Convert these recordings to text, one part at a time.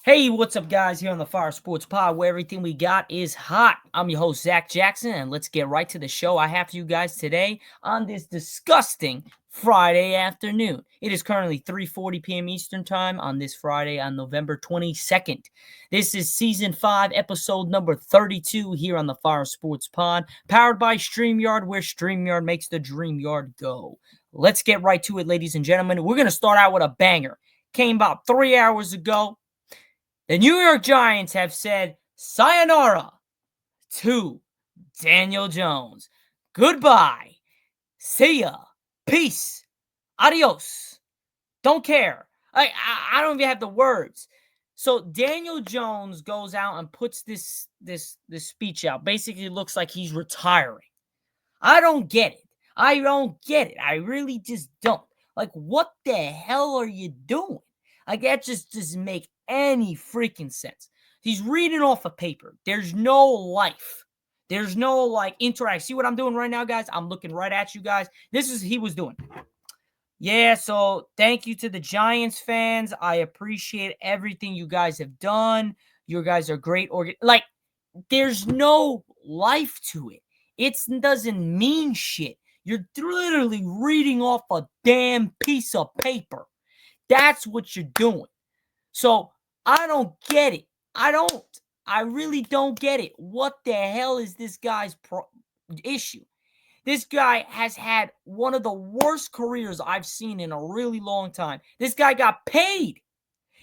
Hey, what's up, guys? Here on the Fire Sports Pod, where everything we got is hot. I'm your host, Zack Jackson, and let's get right to the show I have for you guys today on this disgusting Friday afternoon. It is currently 3:40 p.m. Eastern Time on this Friday on November 22nd. This is Season 5, Episode number 32 here on the Fire Sports Pod, powered by StreamYard, where StreamYard makes the dream yard go. Let's get right to it, ladies and gentlemen. We're going to start out with a banger. Came about 3 hours ago. The New York Giants have said sayonara to Daniel Jones. Goodbye. See ya. Peace. Adios. Don't care. I don't even have the words. So Daniel Jones goes out and puts this speech out. Basically looks like he's retiring. I don't get it. I don't get it. I really just don't. Like, what the hell are you doing? Like, that just doesn't make any freaking sense. He's reading off a paper. There's no life. There's no, interact. See what I'm doing right now, guys? I'm looking right at you guys. This is he was doing. Yeah, so thank you to the Giants fans. I appreciate everything you guys have done. You guys are great. There's no life to it. It doesn't mean shit. You're literally reading off a damn piece of paper. That's what you're doing. So I don't get it. I don't. I really don't get it. What the hell is this guy's issue? This guy has had one of the worst careers I've seen in a really long time. This guy got paid.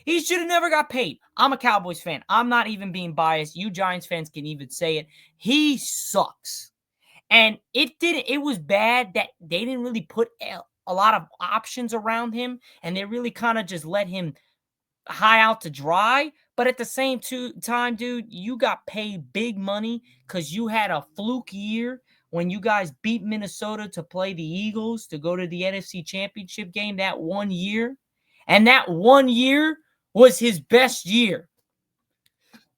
He should have never got paid. I'm a Cowboys fan. I'm not even being biased. You Giants fans can even say it. He sucks. And it was bad that they didn't really put a lot of options around him, and they really kind of just let him high out to dry. But at the same time, dude, you got paid big money because you had a fluke year when you guys beat Minnesota to play the Eagles to go to the NFC Championship game that 1 year. And that 1 year was his best year.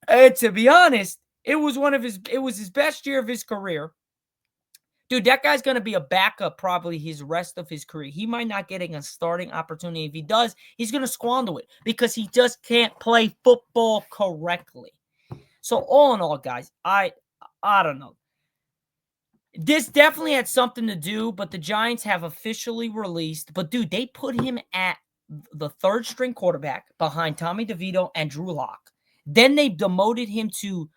And to be honest, it was his best year of his career. Dude, that guy's going to be a backup probably his rest of his career. He might not getting a starting opportunity. If he does, he's going to squander it because he just can't play football correctly. So all in all, guys, I don't know. This definitely had something to do, but the Giants have officially released. But, dude, they put him at the third string quarterback behind Tommy DeVito and Drew Lock. Then they demoted him to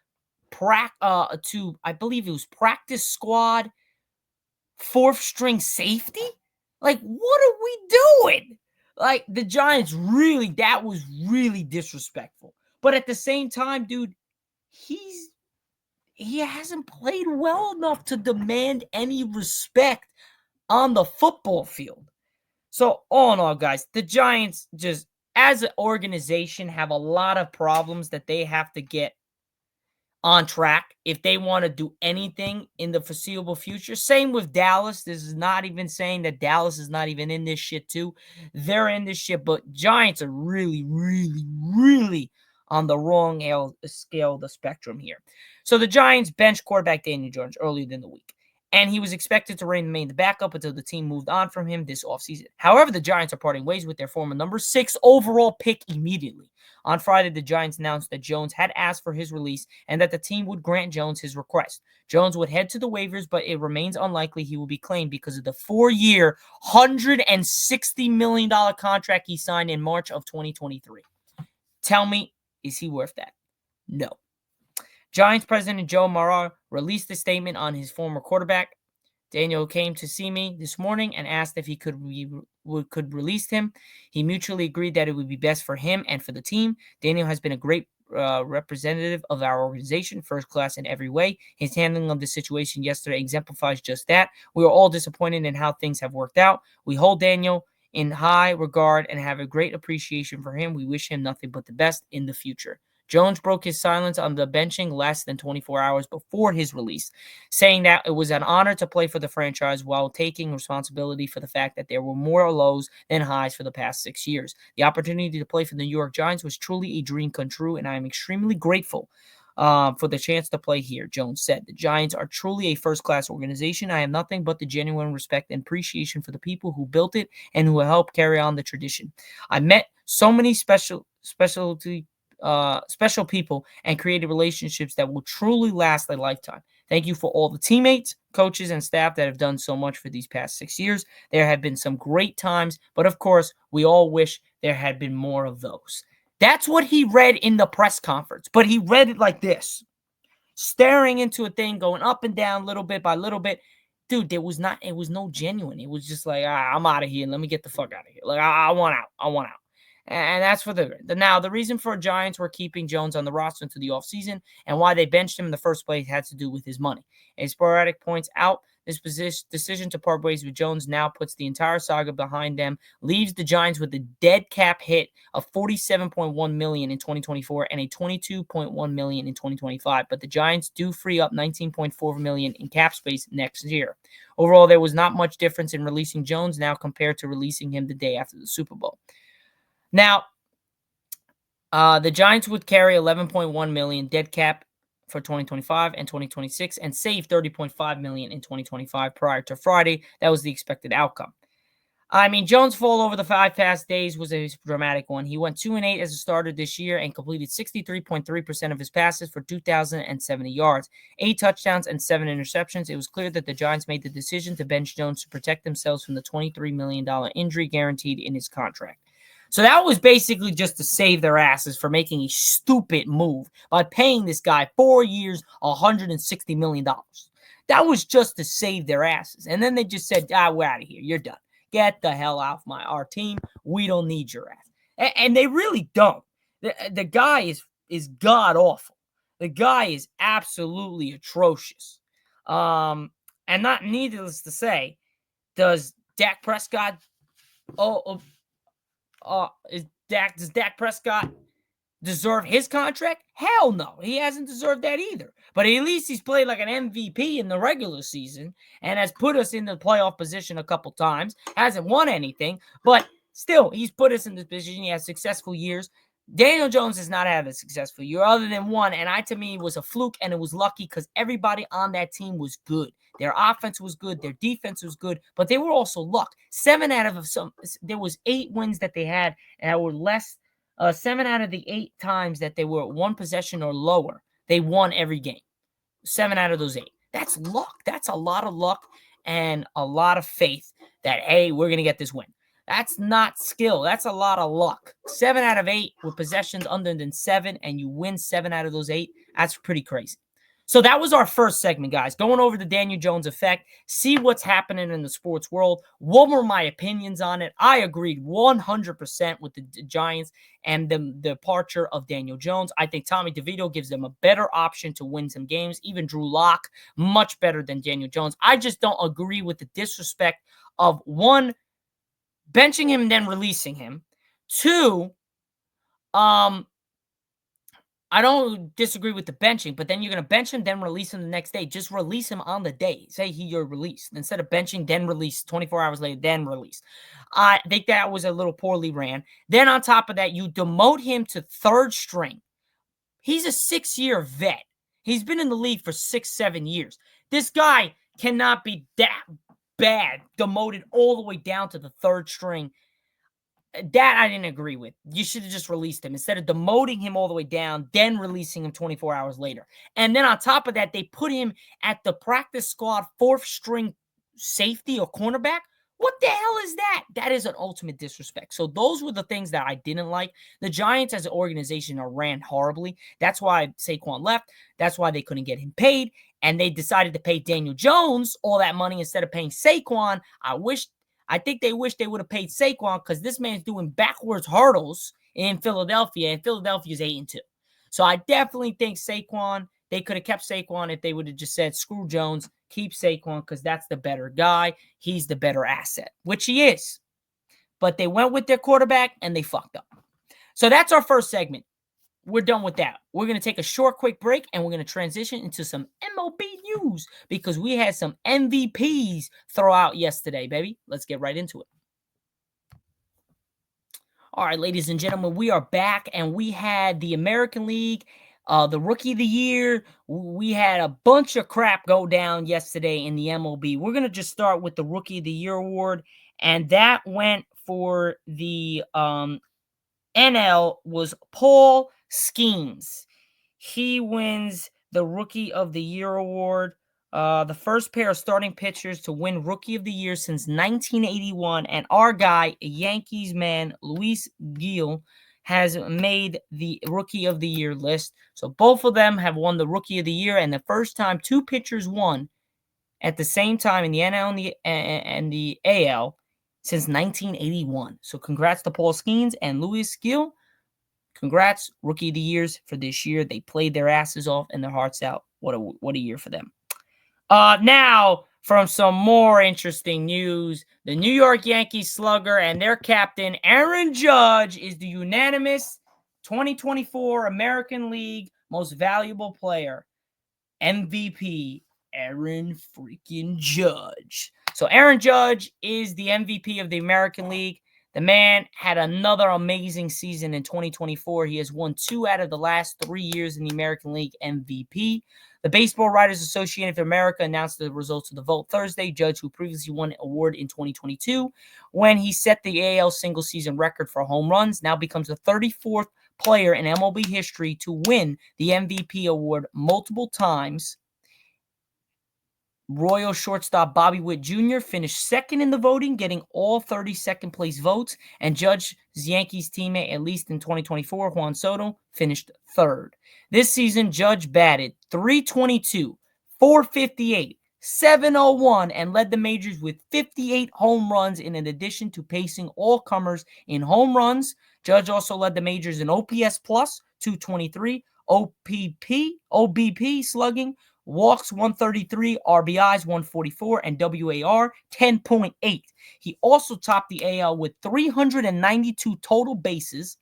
I believe it was practice squad, fourth string safety. Like, what are we doing? Like, the Giants that was really disrespectful. But at the same time, dude, he hasn't played well enough to demand any respect on the football field. So, all in all, guys, the Giants just, as an organization, have a lot of problems that they have to get on track if they want to do anything in the foreseeable future. Same with Dallas. This is not even saying that Dallas is not even in this shit too. They're in this shit, but Giants are really, really, really on the wrong scale of the spectrum here. So the Giants benched quarterback Daniel Jones earlier in the week, and he was expected to remain the backup until the team moved on from him this offseason. However, the Giants are parting ways with their former number 6 overall pick immediately. On Friday, the Giants announced that Jones had asked for his release and that the team would grant Jones his request. Jones would head to the waivers, but it remains unlikely he will be claimed because of the 4-year, $160 million contract he signed in March of 2023. Tell me, is he worth that? No. Giants president Joe Mara released a statement on his former quarterback. Daniel came to see me this morning and asked if he could release him. He mutually agreed that it would be best for him and for the team. Daniel has been a great representative of our organization, first class in every way. His handling of the situation yesterday exemplifies just that. We are all disappointed in how things have worked out. We hold Daniel in high regard and have a great appreciation for him. We wish him nothing but the best in the future. Jones broke his silence on the benching less than 24 hours before his release, saying that it was an honor to play for the franchise while taking responsibility for the fact that there were more lows than highs for the past 6 years. The opportunity to play for the New York Giants was truly a dream come true, and I am extremely grateful for the chance to play here, Jones said. The Giants are truly a first-class organization. I have nothing but the genuine respect and appreciation for the people who built it and who helped carry on the tradition. I met so many specialty special people and created relationships that will truly last a lifetime. Thank you for all the teammates, coaches, and staff that have done so much for these past 6 years. There have been some great times, but of course, we all wish there had been more of those. That's what he read in the press conference, but he read it like this, staring into a thing, going up and down little bit by little bit. Dude, it was no genuine. It was just like, I'm out of here. Let me get the fuck out of here. Like, I want out. I want out. And that's for the reason for Giants were keeping Jones on the roster into the offseason and why they benched him in the first place had to do with his money. A sporadic points out this decision to part ways with Jones now puts the entire saga behind them, leaves the Giants with a dead cap hit of $47.1 million in 2024 and a $22.1 million in 2025. But the Giants do free up $19.4 million in cap space next year. Overall, there was not much difference in releasing Jones now compared to releasing him the day after the Super Bowl. Now, the Giants would carry $11.1 million dead cap for 2025 and 2026 and save $30.5 million in 2025 prior to Friday. That was the expected outcome. I mean, Jones' fall over the 5 past days was a dramatic one. He went 2-8 as a starter this year and completed 63.3% of his passes for 2,070 yards, 8 touchdowns, and 7 interceptions. It was clear that the Giants made the decision to bench Jones to protect themselves from the $23 million injury guaranteed in his contract. So that was basically just to save their asses for making a stupid move by paying this guy 4 years, $160 million. That was just to save their asses. And then they just said, we're out of here. You're done. Get the hell off our team. We don't need your ass. And they really don't. The guy is god-awful. The guy is absolutely atrocious. And not needless to say, does Dak Prescott... does Dak Prescott deserve his contract? Hell no. He hasn't deserved that either. But at least he's played like an MVP in the regular season and has put us in the playoff position a couple times. Hasn't won anything, but still, he's put us in this position. He has successful years. Daniel Jones has not had a successful year other than one, and to me, was a fluke, and it was lucky because everybody on that team was good. Their offense was good. Their defense was good, but they were also luck. There was 8 wins that they had, and were less. 7 out of the 8 times that they were 1 possession or lower, they won every game. 7 out of those 8. That's luck. That's a lot of luck and a lot of faith that, hey, we're going to get this win. That's not skill. That's a lot of luck. 7 out of 8 with possessions under than 7, and you win 7 out of those 8. That's pretty crazy. So that was our first segment, guys. Going over the Daniel Jones effect, see what's happening in the sports world. What were my opinions on it? I agreed 100% with the Giants and the departure of Daniel Jones. I think Tommy DeVito gives them a better option to win some games. Even Drew Lock, much better than Daniel Jones. I just don't agree with the disrespect of, 1, benching him and then releasing him. 2, I don't disagree with the benching, but then you're going to bench him, then release him the next day. Just release him on the day. Say you're released. Instead of benching, then release. 24 hours later, then release. I think that was a little poorly ran. Then on top of that, you demote him to 3rd string. He's a 6-year vet. He's been in the league for 6-7 years. This guy cannot be that bad, demoted all the way down to the 3rd string. That I didn't agree with. You should have just released him instead of demoting him all the way down, then releasing him 24 hours later. And then on top of that, they put him at the practice squad 4th string safety or cornerback. What the hell is that? That is an ultimate disrespect. So those were the things that I didn't like. The Giants as an organization are ran horribly. That's why Saquon left. That's why they couldn't get him paid. And they decided to pay Daniel Jones all that money instead of paying Saquon. I think they wish they would have paid Saquon because this man's doing backwards hurdles in Philadelphia, and Philadelphia's 8-2. So I definitely think Saquon, they could have kept Saquon if they would have just said, screw Jones, keep Saquon because that's the better guy. He's the better asset, which he is. But they went with their quarterback, and they fucked up. So that's our first segment. We're done with that. We're going to take a short, quick break, and we're going to transition into some MLB news because we had some MVPs throw out yesterday, baby. Let's get right into it. All right, ladies and gentlemen, we are back, and we had the American League, the Rookie of the Year. We had a bunch of crap go down yesterday in the MLB. We're going to just start with the Rookie of the Year award, and that went for the NL was Paul schemes. He wins the Rookie of the Year award. The first pair of starting pitchers to win Rookie of the Year since 1981. And our guy, Yankees man, Luis Gil, has made the Rookie of the Year list. So both of them have won the Rookie of the Year. And the first time two pitchers won at the same time in the NL and the AL since 1981. So congrats to Paul Skeens and Luis Gil. Congrats, Rookie of the Years for this year. They played their asses off and their hearts out. What a year for them. Now, from some more interesting news, the New York Yankees slugger and their captain, Aaron Judge, is the unanimous 2024 American League Most Valuable Player, MVP, Aaron freaking Judge. So Aaron Judge is the MVP of the American League. The man had another amazing season in 2024. He has won 2 out of the last 3 years in the American League MVP. The Baseball Writers Association of America announced the results of the vote Thursday. Judge, who previously won an award in 2022 when he set the AL single-season record for home runs, now becomes the 34th player in MLB history to win the MVP award multiple times. Royal shortstop Bobby Witt Jr. finished second in the voting, getting all 30 second-place votes, and Judge's Yankees teammate, at least in 2024, Juan Soto, finished third. This season, Judge batted .322, .458, .701, and led the majors with 58 home runs in addition to pacing all comers in home runs. Judge also led the majors in OPS plus, .223, OBP slugging, walks 133, RBIs 144, and WAR 10.8. He also topped the AL with 392 total bases.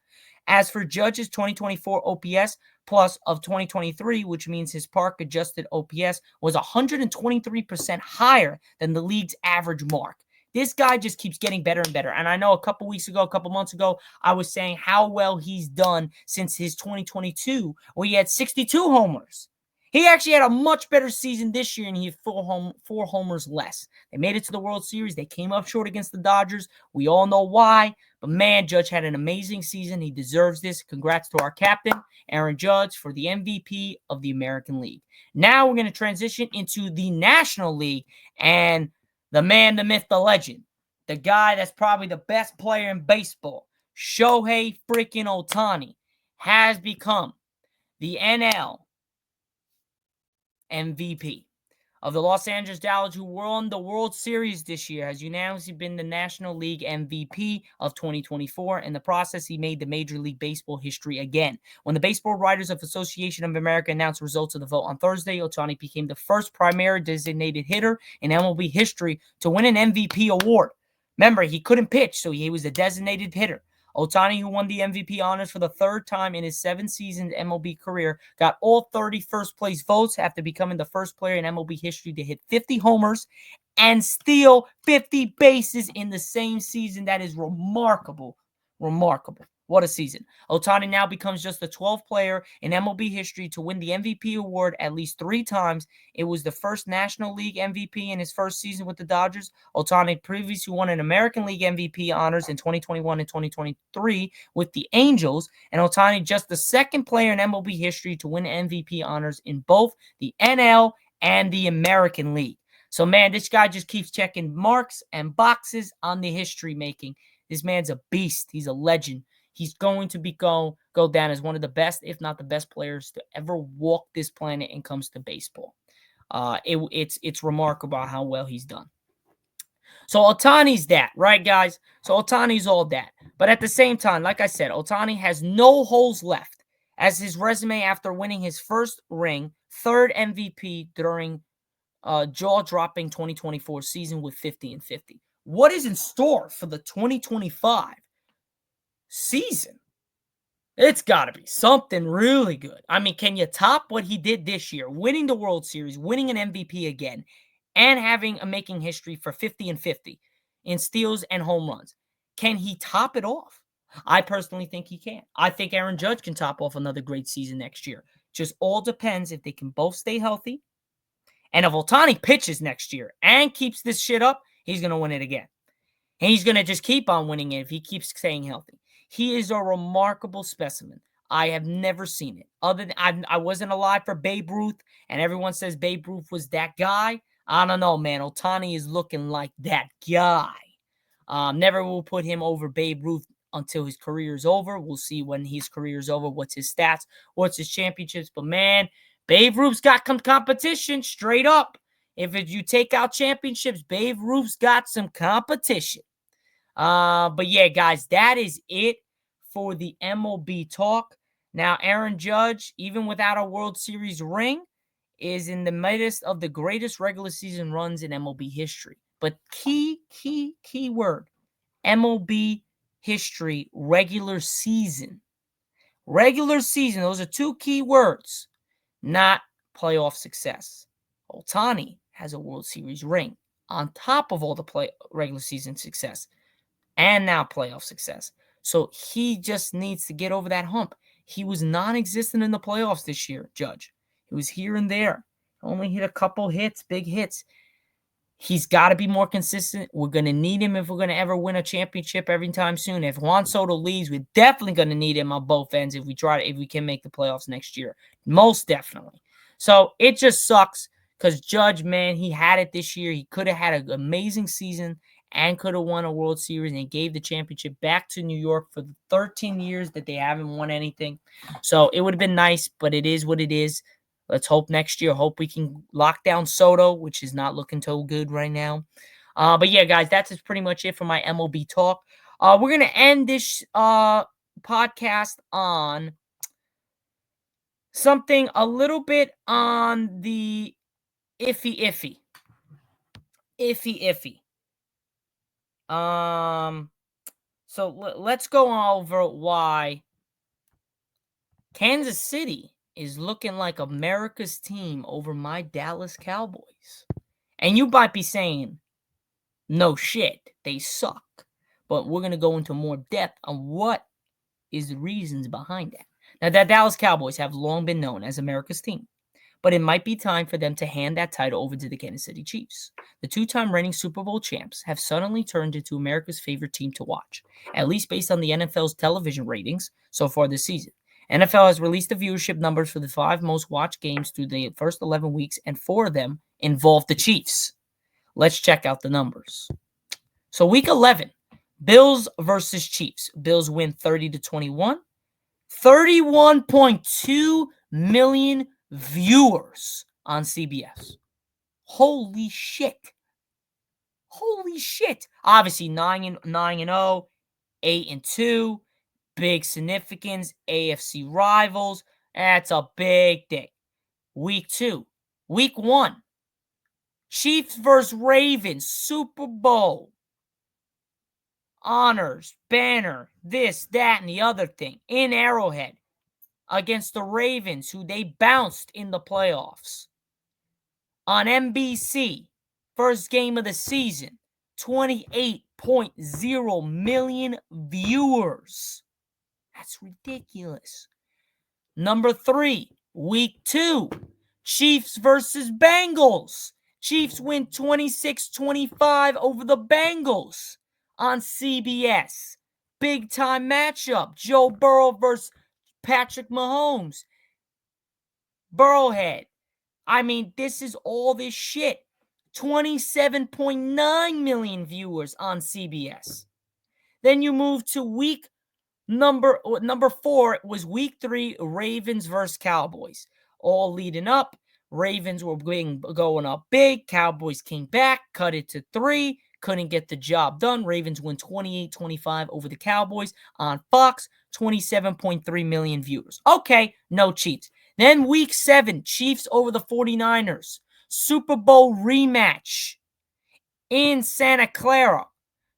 As for Judge's 2024 OPS plus of 2023, which means his park-adjusted OPS was 123% higher than the league's average mark. This guy just keeps getting better and better. And I know a couple months ago, I was saying how well he's done since his 2022, where he had 62 homers. He actually had a much better season this year, and he had 4 homers less. They made it to the World Series. They came up short against the Dodgers. We all know why. But, man, Judge had an amazing season. He deserves this. Congrats to our captain, Aaron Judge, for the MVP of the American League. Now we're going to transition into the National League, and the man, the myth, the legend, the guy that's probably the best player in baseball, Shohei freaking Ohtani, has become the NL MVP of the Los Angeles Dodgers, who won the World Series this year, has unanimously been the National League MVP of 2024. In the process, he made the Major League Baseball history again. When the Baseball Writers Association of America announced results of the vote on Thursday, Ohtani became the first primary designated hitter in MLB history to win an MVP award. Remember, he couldn't pitch, so he was a designated hitter. Ohtani, who won the MVP honors for the 3rd time in his 7-season MLB career, got all 30 first-place votes after becoming the first player in MLB history to hit 50 homers and steal 50 bases in the same season. That is remarkable. Remarkable. What a season. Ohtani now becomes just the 12th player in MLB history to win the MVP award at least 3 times. It was the first National League MVP in his first season with the Dodgers. Ohtani previously won an American League MVP honors in 2021 and 2023 with the Angels. And Ohtani just the 2nd player in MLB history to win MVP honors in both the NL and the American League. So, man, this guy just keeps checking marks and boxes on the history making. This man's a beast. He's a legend. He's going to go down as one of the best, if not the best players to ever walk this planet when it comes to baseball. It's remarkable how well he's done. So Ohtani's that, right, guys? So Ohtani's all that. But at the same time, like I said, Ohtani has no holes left as his resume after winning his first ring, 3rd MVP during jaw-dropping 2024 season with 50-50. What is in store for the 2025 season? It's got to be something really good. I mean, can you top what he did this year, winning the World Series, winning an MVP again, and making history for 50-50 in steals and home runs? Can he top it off? I personally think he can. I think Aaron Judge can top off another great season next year. Just all depends if they can both stay healthy. And if Ohtani pitches next year and keeps this shit up, he's going to win it again. And he's going to just keep on winning it if he keeps staying healthy. He is a remarkable specimen. I have never seen it. Other than I wasn't alive for Babe Ruth, and everyone says Babe Ruth was that guy. I don't know, man. Ohtani is looking like that guy. Never will put him over Babe Ruth until his career is over. We'll see when his career is over, what's his stats, what's his championships. But man, Babe Ruth's got some competition straight up. If you take out championships, Babe Ruth's got some competition. But yeah, guys, that is it for the MLB talk. Now, Aaron Judge, even without a World Series ring, is in the midst of the greatest regular season runs in MLB history. But key word, MLB history, regular season. Regular season, those are two key words, not playoff success. Ohtani has a World Series ring on top of all the regular season success and now playoff success. So he just needs to get over that hump. He was non-existent in the playoffs this year, Judge. He was here and there. Only hit a couple hits, big hits. He's got to be more consistent. We're going to need him if we're going to ever win a championship every time soon. If Juan Soto leaves, we're definitely going to need him on both ends if we can make the playoffs next year. Most definitely. So it just sucks because Judge, man, he had it this year. He could have had an amazing season and could have won a World Series and gave the championship back to New York for the 13 years that they haven't won anything. So it would have been nice, but it is what it is. Let's hope next year. Hope we can lock down Soto, which is not looking so good right now. But yeah, guys, that's pretty much it for my MLB talk. We're going to end this podcast on something a little bit on the iffy. So let's go over why Kansas City is looking like America's team over my Dallas Cowboys. And you might be saying, no shit, they suck. But we're going to go into more depth on what is the reasons behind that. Now, the Dallas Cowboys have long been known as America's team, but it might be time for them to hand that title over to the Kansas City Chiefs. The two-time reigning Super Bowl champs have suddenly turned into America's favorite team to watch, at least based on the NFL's television ratings so far this season. NFL has released the viewership numbers for the 5 most watched games through the first 11 weeks, and 4 of them involved the Chiefs. Let's check out the numbers. So week 11, Bills versus Chiefs. Bills win 30-21. 31.2 million viewers on CBS. Holy shit. Obviously 9-0, 8-2. Big significance, AFC rivals. That's a big thing. Week 2. Week 1. Chiefs versus Ravens. Super Bowl. Honors, banner, this, that, and the other thing. In Arrowhead. Against the Ravens, who they bounced in the playoffs. On NBC. First game of the season. 28.0 million viewers. That's ridiculous. Number 3, week 2, Chiefs versus Bengals. Chiefs win 26-25 over the Bengals on CBS. Big time matchup. Joe Burrow versus Patrick Mahomes. Burrowhead. I mean, this is all this shit. 27.9 million viewers on CBS. Then you move to week Number 4 was week 3, Ravens versus Cowboys. All leading up. Ravens were going up big. Cowboys came back, cut it to 3. Couldn't get the job done. Ravens win 28-25 over the Cowboys on Fox. 27.3 million viewers. Okay, no cheats. Then week 7, Chiefs over the 49ers. Super Bowl rematch in Santa Clara.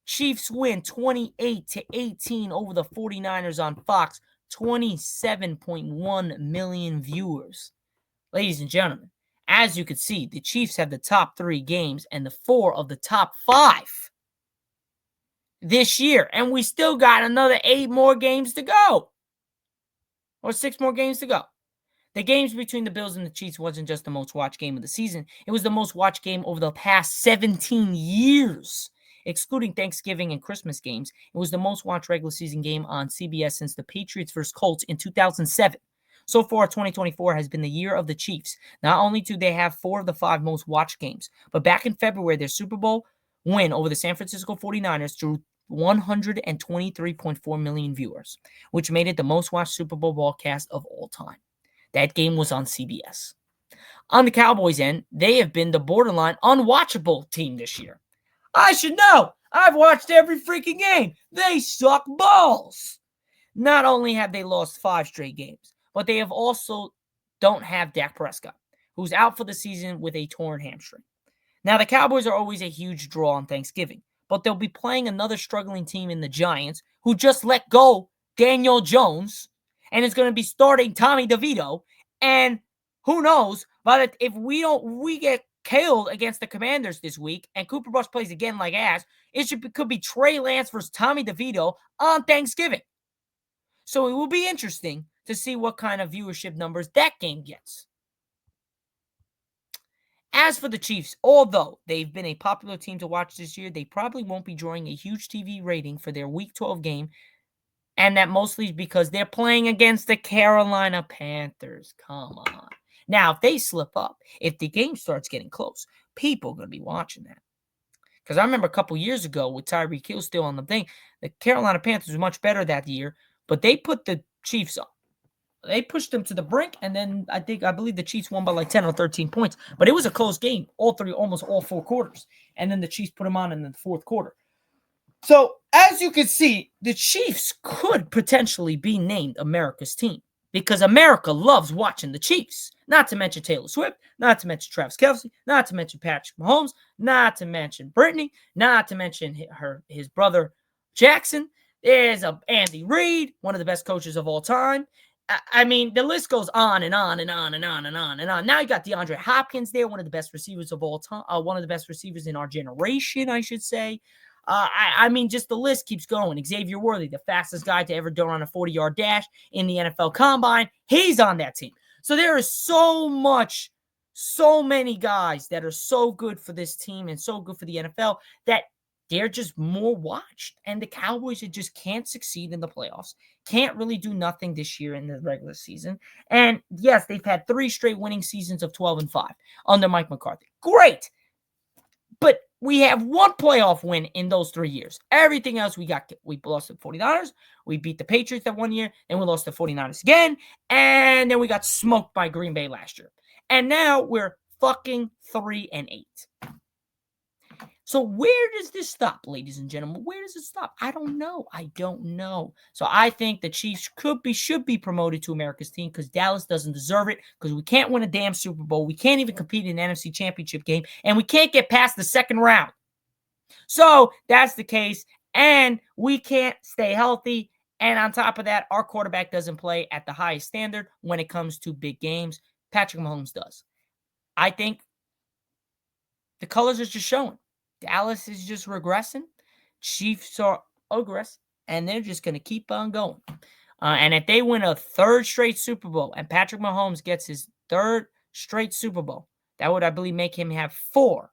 Chiefs win 28-18 over the 49ers on Fox. 27.1 million viewers. Ladies and gentlemen, as you can see, the Chiefs have the top 3 games and the 4 of the top 5 this year. And we still got another 8 more games to go. Or 6 more games to go. The games between the Bills and the Chiefs wasn't just the most watched game of the season. It was the most watched game over the past 17 years. Excluding Thanksgiving and Christmas games, it was the most watched regular season game on CBS since the Patriots vs. Colts in 2007. So far, 2024 has been the year of the Chiefs. Not only do they have 4 of the 5 most watched games, but back in February, their Super Bowl win over the San Francisco 49ers drew 123.4 million viewers, which made it the most watched Super Bowl broadcast of all time. That game was on CBS. On the Cowboys end, they have been the borderline unwatchable team this year. I should know. I've watched every freaking game. They suck balls. Not only have they lost 5 straight games, but they have also don't have Dak Prescott, who's out for the season with a torn hamstring. Now, the Cowboys are always a huge draw on Thanksgiving, but they'll be playing another struggling team in the Giants, who just let go Daniel Jones, and is going to be starting Tommy DeVito. And who knows, but if we get killed against the Commanders this week, and Cooper Rush plays again like ass, could be Trey Lance versus Tommy DeVito on Thanksgiving. So it will be interesting to see what kind of viewership numbers that game gets. As for the Chiefs, although they've been a popular team to watch this year, they probably won't be drawing a huge TV rating for their Week 12 game, and that mostly is because they're playing against the Carolina Panthers. Come on. Now, if they slip up, if the game starts getting close, people are going to be watching that. Because I remember a couple years ago with Tyreek Hill still on the thing, the Carolina Panthers were much better that year, but they put the Chiefs up. They pushed them to the brink, and then I believe the Chiefs won by like 10 or 13 points. But it was a close game, almost all 4 quarters. And then the Chiefs put them on in the 4th quarter. So, as you can see, the Chiefs could potentially be named America's team, because America loves watching the Chiefs. Not to mention Taylor Swift, not to mention Travis Kelce, not to mention Patrick Mahomes, not to mention Brittany, not to mention his brother Jackson. There's Andy Reid, one of the best coaches of all time. I mean, the list goes on and on and on and on and on and on. Now you got DeAndre Hopkins there, one of the best receivers of all time, one of the best receivers in our generation, I should say. I mean, just the list keeps going. Xavier Worthy, the fastest guy to ever do on a 40-yard dash in the NFL Combine, he's on that team. So there is so many guys that are so good for this team and so good for the NFL that they're just more watched. And the Cowboys just can't succeed in the playoffs, can't really do nothing this year in the regular season. And yes, they've had 3 straight winning seasons of 12-5 under Mike McCarthy. Great. But we have 1 playoff win in those 3 years. Everything else we lost to the 49ers. We beat the Patriots that 1 year. Then we lost to the 49ers again. And then we got smoked by Green Bay last year. And now we're fucking 3-8. So where does this stop, ladies and gentlemen? Where does it stop? I don't know. So I think the Chiefs should be promoted to America's team, because Dallas doesn't deserve it, because we can't win a damn Super Bowl. We can't even compete in an NFC Championship game, and we can't get past the 2nd round. So that's the case, and we can't stay healthy. And on top of that, our quarterback doesn't play at the highest standard when it comes to big games. Patrick Mahomes does. I think the colors are just showing. Dallas is just regressing. Chiefs are aggressive, and they're just going to keep on going. And if they win a 3rd straight Super Bowl, and Patrick Mahomes gets his 3rd straight Super Bowl, that would, I believe, make him have 4.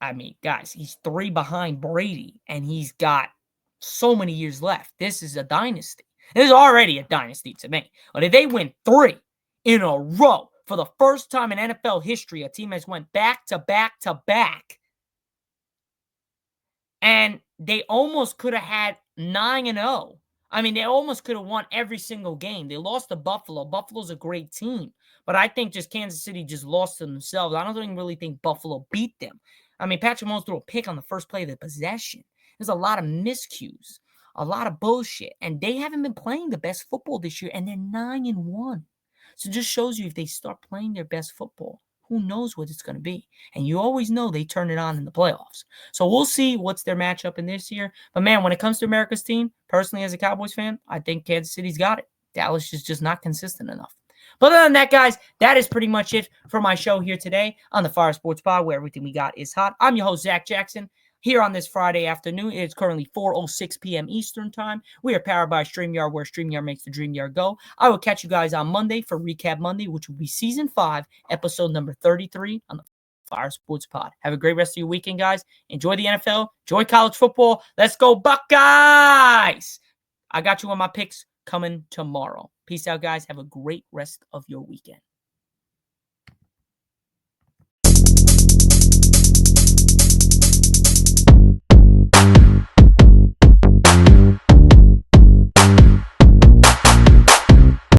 I mean, guys, he's 3 behind Brady, and he's got so many years left. This is a dynasty. This is already a dynasty to me. But if they win 3 in a row, for the first time in NFL history, a team has went back to back to back. And they almost could have had 9-0. I mean, they almost could have won every single game. They lost to Buffalo. Buffalo's a great team. But I think just Kansas City just lost to themselves. I don't even really think Buffalo beat them. I mean, Patrick Mahomes threw a pick on the first play of the possession. There's a lot of miscues, a lot of bullshit. And they haven't been playing the best football this year, and they're 9-1. So it just shows you, if they start playing their best football, who knows what it's going to be. And you always know they turn it on in the playoffs. So we'll see what's their matchup in this year. But, man, when it comes to America's team, personally as a Cowboys fan, I think Kansas City's got it. Dallas is just not consistent enough. But other than that, guys, that is pretty much it for my show here today on the Fire Sports Pod, where everything we got is hot. I'm your host, Zack Jackson. Here on this Friday afternoon, it's currently 4:06 p.m. Eastern Time. We are powered by StreamYard, where StreamYard makes the dream yard go. I will catch you guys on Monday for Recap Monday, which will be Season 5, Episode number 33 on the Fire Sports Pod. Have a great rest of your weekend, guys. Enjoy the NFL. Enjoy college football. Let's go, Buckeyes! I got you on my picks coming tomorrow. Peace out, guys. Have a great rest of your weekend.